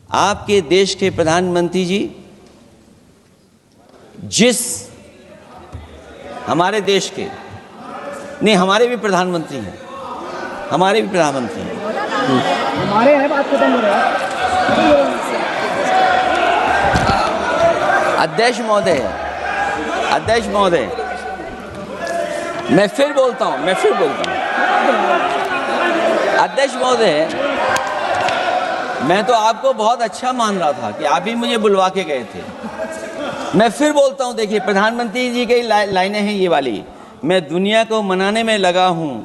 आपके देश के प्रधानमंत्री जी जिस हमारे देश के नहीं, हमारे भी प्रधानमंत्री हैं, हमारे भी प्रधानमंत्री हैं, हमारे हैं, बात खत्म हो रहा है। अध्यक्ष महोदय, अध्यक्ष महोदय, मैं फिर बोलता हूं अध्यक्ष महोदय, मैं तो आपको बहुत अच्छा मान रहा था कि आप ही मुझे बुलवा के गए थे। मैं फिर बोलता हूं, देखिए प्रधानमंत्री जी की लाइनें हैं ये वाली, मैं दुनिया को मनाने में लगा हूं,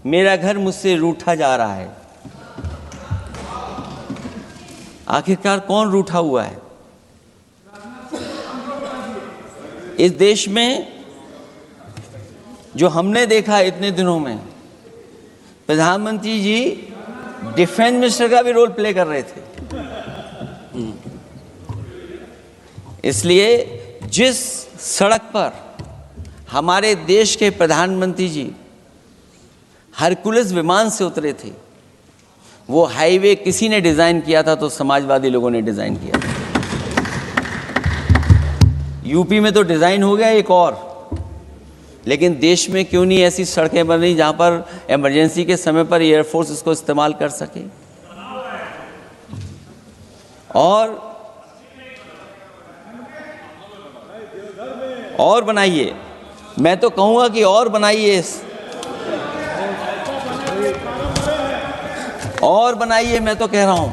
मेरा घर मुझसे रूठा जा रहा है। आखिरकार कौन रूठा हुआ है? इस देश में जो हमने देखा इतने दिनों में, प्रधानमंत्री जी डिफेंस मिनिस्टर का भी रोल प्ले कर रहे थे। इसलिए जिस सड़क पर हमारे देश के प्रधानमंत्री जी हरकुलिस विमान से उतरे थे, वो हाईवे किसी ने डिजाइन किया था तो समाजवादी लोगों ने डिजाइन किया था। यूपी में तो डिजाइन हो गया एक और, लेकिन देश में क्यों नहीं ऐसी सड़कें बन रही जहां पर इमरजेंसी के समय पर एयरफोर्स इसको इस्तेमाल कर सके? और बनाइए, मैं तो कहूंगा कि और बनाइए, और बनाइए, मैं तो कह रहा हूं।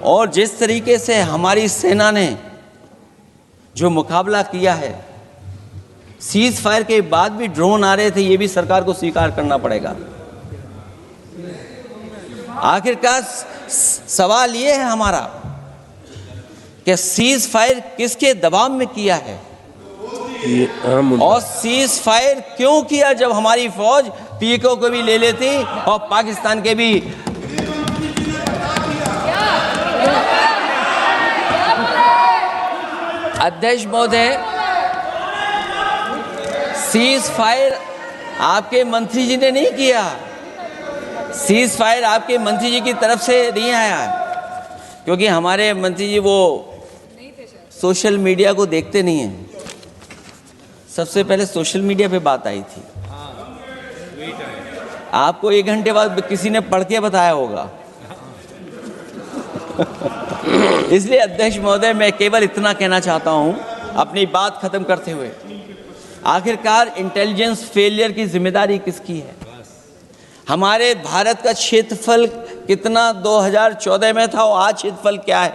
और जिस तरीके से हमारी सेना ने जो मुकाबला किया है, सीज फायर के बाद भी ड्रोन आ रहे थे, ये भी सरकार को स्वीकार करना पड़ेगा। आखिरकार सवाल ये है हमारा कि सीज फायर किसके दबाव में किया है और सीज फायर क्यों किया जब हमारी फौज पीओके को भी ले लेती और पाकिस्तान के भी। अध्यक्ष महोदय, सीज फायर आपके मंत्री जी ने नहीं किया, सीज फायर आपके मंत्री जी की तरफ से नहीं आया, क्योंकि हमारे मंत्री जी वो सोशल मीडिया को देखते नहीं हैं। सबसे पहले सोशल मीडिया पे बात आई थी, आपको 1 घंटे बाद किसी ने पढ़ के बताया होगा। इसलिए अध्यक्ष महोदय, मैं केवल इतना कहना चाहता हूं अपनी बात खत्म करते हुए, आखिरकार इंटेलिजेंस फेलियर की जिम्मेदारी किसकी है? हमारे भारत का क्षेत्रफल कितना 2014 में था और आज क्षेत्रफल क्या है?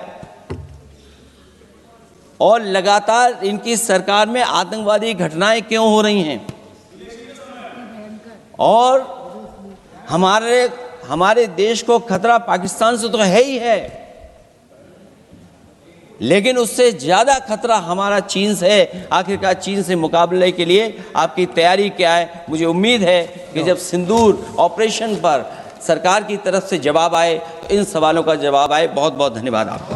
और लगातार इनकी सरकार में आतंकवादी घटनाएं क्यों हो रही हैं? और हमारे देश को खतरा पाकिस्तान से तो है ही है, लेकिन उससे ज्यादा खतरा हमारा चीन से है। आखिरकार चीन से मुकाबले के लिए आपकी तैयारी क्या है? मुझे उम्मीद है कि जब सिंदूर ऑपरेशन पर सरकार की तरफ से जवाब आए तो इन सवालों का जवाब आए। बहुत बहुत धन्यवाद आपका।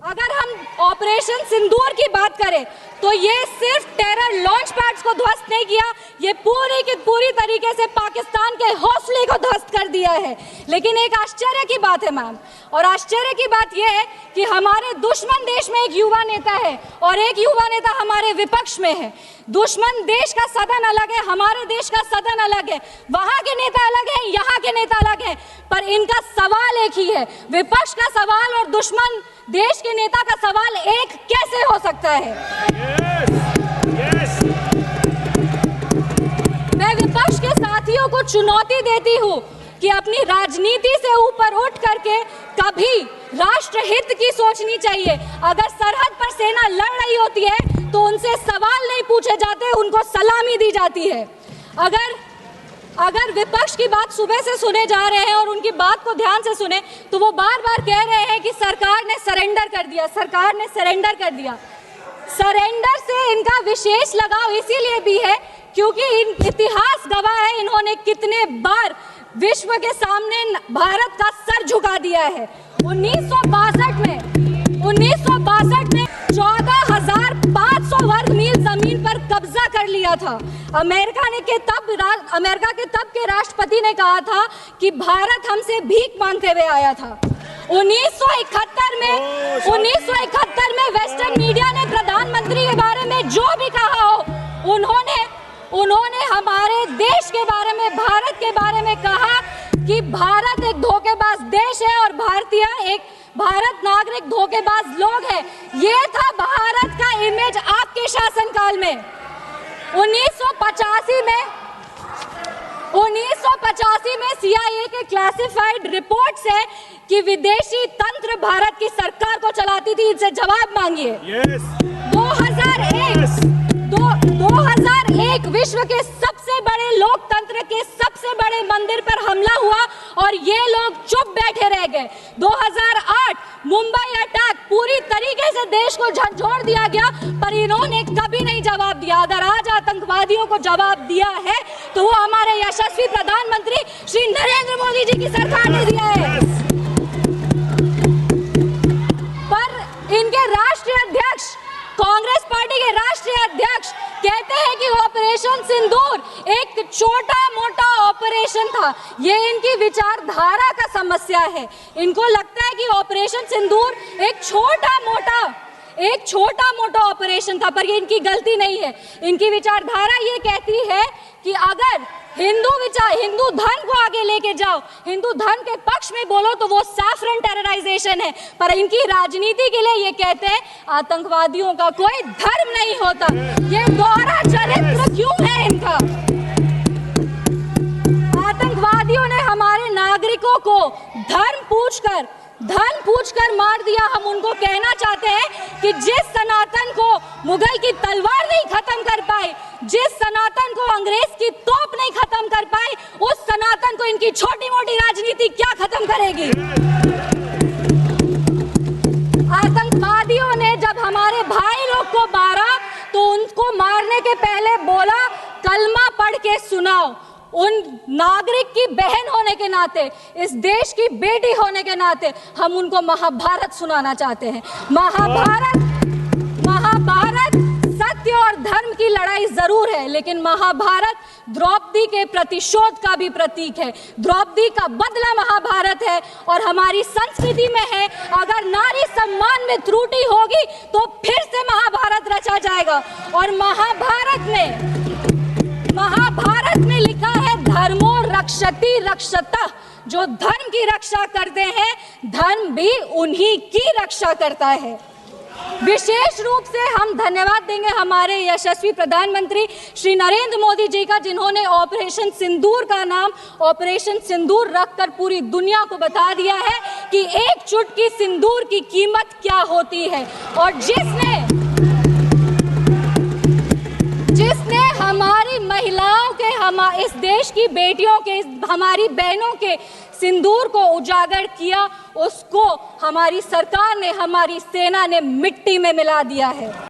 अगर हम ऑपरेशन सिंदूर की बात करें तो ये सिर्फ टेरर लॉन्च पैड्स को ध्वस्त नहीं किया, ये पूरी की पूरी तरीके से पाकिस्तान के हौसले को ध्वस्त कर दिया है। लेकिन एक आश्चर्य की बात है मैम, और आश्चर्य की बात यह है कि हमारे दुश्मन देश में एक युवा नेता है और एक युवा नेता हमारे विपक्ष में है। दुश्मन देश का सदन अलग है, हमारे देश का सदन अलग है, वहां के नेता अलग है, यहाँ के नेता अलग है, पर इनका सवाल एक ही है। विपक्ष का सवाल और दुश्मन देश के नेता का सवाल एक कैसे हो सकता है? मैं विपक्ष के साथियों को चुनौती देती हूँ कि अपनी राजनीति से ऊपर उठ करके कभी राष्ट्रहित की सोचनी चाहिए। अगर सरहद पर सेना लड़ रही होती है तो उनसे सवाल नहीं पूछे जाते, उनको सलामी दी जाती है। अगर विपक्ष की बात सुबह से सुने जा रहे हैं और उनकी बात को ध्यान से सुने तो वो बार बार कह रहे हैं कि सरकार ने सरेंडर कर दिया, सरकार ने सरेंडर कर दिया। सरेंडर से इनका विशेष लगाव इसीलिए भी है क्योंकि इतिहास गवाह है इन्होंने कितने बार विश्व के सामने भारत का सर झुका दिया है। 1962 में 14,500 वर्ग मील जमीन पर कब्जा कर लिया था। अमेरिका के तब के राष्ट्रपति ने कहा था कि भारत हमसे भीख मांगते हुए आया था। 1971 में वेस्टर्न मीडिया ने प्रधानमंत्री के बारे में जो भी कहा हो, उन्होंने हमारे देश के बारे में, भारत के बारे में कहा कि भारत एक धोखेबाज देश है और भारत नागरिक धोखेबाज लोग हैं। ये था भारत का इमेज आपके शासनकाल में। 1985 में CIA के क्लासिफाइड रिपोर्ट्स है कि विदेशी तंत्र भारत की सरकार को चलाती थी। इनसे जवाब मांगिए। 2001 विश्व के सबसे बड़े लोकतंत्र के सबसे बड़े मंदिर पर हमला हुआ और ये लोग चुप बैठे रह गए। 2008 मुंबई अटैक, पूरी तरीके से देश को झंझोड़ दिया गया, पर इन्होंने कभी नहीं जवाब दिया। अगर आज आतंकवादियों को जवाब दिया है तो वो हमारे यशस्वी प्रधानमंत्री श्री नरेंद्र मोदी जी की सरकार ने दिया है। पर इनके राष्ट्रीय अध्यक्ष, कांग्रेस पार्टी के राष्ट्रीय अध्यक्ष कहते हैं कि ऑपरेशन सिंदूर एक छोटा मोटा ऑपरेशन था। ये इनकी विचारधारा का समस्या है। इनको लगता है कि ऑपरेशन सिंदूर एक छोटा मोटा ऑपरेशन था, पर ये इनकी गलती नहीं है। इनकी विचारधारा ये कहती है कि अगर हिंदू धन को आगे लेके जाओ, हिंदू धन के पक्ष में बोलो तो वो सैफरन टेरराइजेशन है। पर इनकी राजनीति के लिए ये कहते हैं आतंकवादियों का कोई धर्म नहीं होता। ये दोहरा चरित्र क्यों है इनका? आतंकवादियों ने हमारे नागरिकों को धन पूछकर मार दिया। हम उनको कहना चाहते हैं कि जिस सनातन को मुगल की तलवार नहीं खत्म कर पाई, जिस सनातन को अंग्रेज की तोप नहीं खत्म कर पाई, उस सनातन को इनकी छोटी मोटी राजनीति क्या खत्म करेगी? आतंकवादियों ने जब हमारे भाई लोग को मारा तो उनको मारने के पहले बोला कलमा पढ़ के सुनाओ। उन नागरिक की बहन होने के नाते, इस देश की बेटी होने के नाते हम उनको महाभारत सुनाना चाहते हैं। महाभारत सत्य और धर्म की लड़ाई जरूर है, लेकिन महाभारत द्रौपदी के प्रतिशोध का भी प्रतीक है। द्रौपदी का बदला महाभारत है और हमारी संस्कृति में है। अगर नारी सम्मान में त्रुटि होगी तो फिर से महाभारत रचा जाएगा। और महाभारत में लिखा है धर्मो रक्षति रक्षता। जो धर्म की रक्षा करते हैं, धर्म भी उन्हीं की रक्षा करता है। विशेष रूप से हम धन्यवाद देंगे हमारे यशस्वी प्रधानमंत्री श्री नरेंद्र मोदी जी का, जिन्होंने ऑपरेशन सिंदूर का नाम ऑपरेशन सिंदूर रखकर पूरी दुनिया को बता दिया है कि एक चुटकी सिंदूर की कीमत क्या होती है। और जिसने हमारी महिलाओं के, इस देश की बेटियों के, हमारी बहनों के सिंदूर को उजागर किया, उसको हमारी सरकार ने, हमारी सेना ने मिट्टी में मिला दिया है।